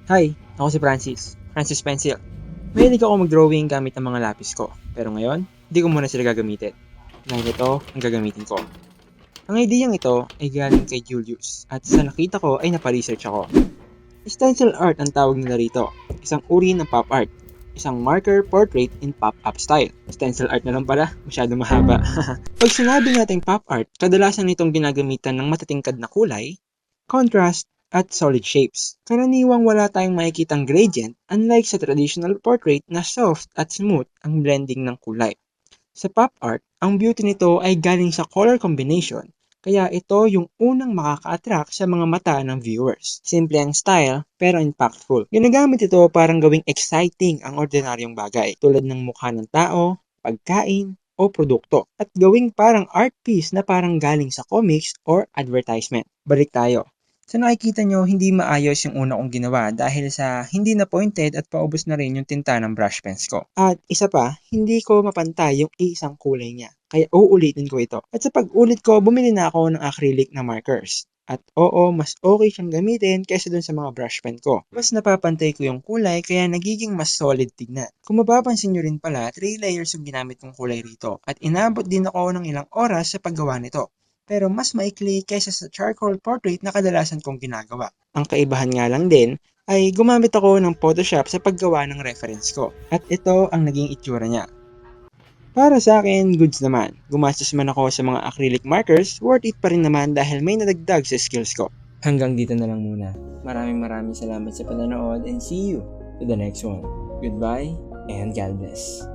Hi, ako si Francis Pencil. Mahilig ako mag-drawing gamit ang mga lapis ko, pero ngayon, hindi ko muna sila gagamitin. Dahil ito ang gagamitin ko. Ang ideyang ito ay galing kay Julius at sa nakita ko ay naparesearch ako. Stencil art ang tawag nila rito, isang uri ng pop art, isang marker portrait in pop-up style. Stencil art na lang pala, masyado mahaba. Pag sinabi nating pop art, kadalasan itong ginagamitan ng matatingkad na kulay, contrast, at solid shapes. Karaniwang wala tayong makikitang gradient unlike sa traditional portrait na soft at smooth ang blending ng kulay. Sa pop art, ang beauty nito ay galing sa color combination, kaya ito yung unang makaka-attract sa mga mata ng viewers. Simple ang style, pero impactful. Ginagamit ito parang gawing exciting ang ordinaryong bagay, tulad ng mukha ng tao, pagkain, o produkto, at gawing parang art piece na parang galing sa comics or advertisement. Balik tayo. Sa nakikita nyo, hindi maayos yung una kong ginawa dahil sa hindi na pointed at paubos na rin yung tinta ng brush pens ko. At isa pa, hindi ko mapantay yung isang kulay niya. Kaya uulitin ko ito. At sa pag-ulit ko, bumili na ako ng acrylic na markers. At oo, mas okay siyang gamitin kaysa dun sa mga brush pen ko. Mas napapantay ko yung kulay kaya nagiging mas solid tignan. Kung mapapansin nyo rin pala, 3 layers yung ginamit kong kulay rito. At inabot din ako ng ilang oras sa paggawa nito, pero mas maikli kaysa sa charcoal portrait na kadalasan kong ginagawa. Ang kaibahan nga lang din ay gumamit ako ng Photoshop sa paggawa ng reference ko. At ito ang naging itsura niya. Para sa akin, goods naman. Gumastos man ako sa mga acrylic markers, worth it pa rin naman dahil may nadagdag sa skills ko. Hanggang dito na lang muna. Maraming salamat sa panonood and see you to the next one. Goodbye and God bless.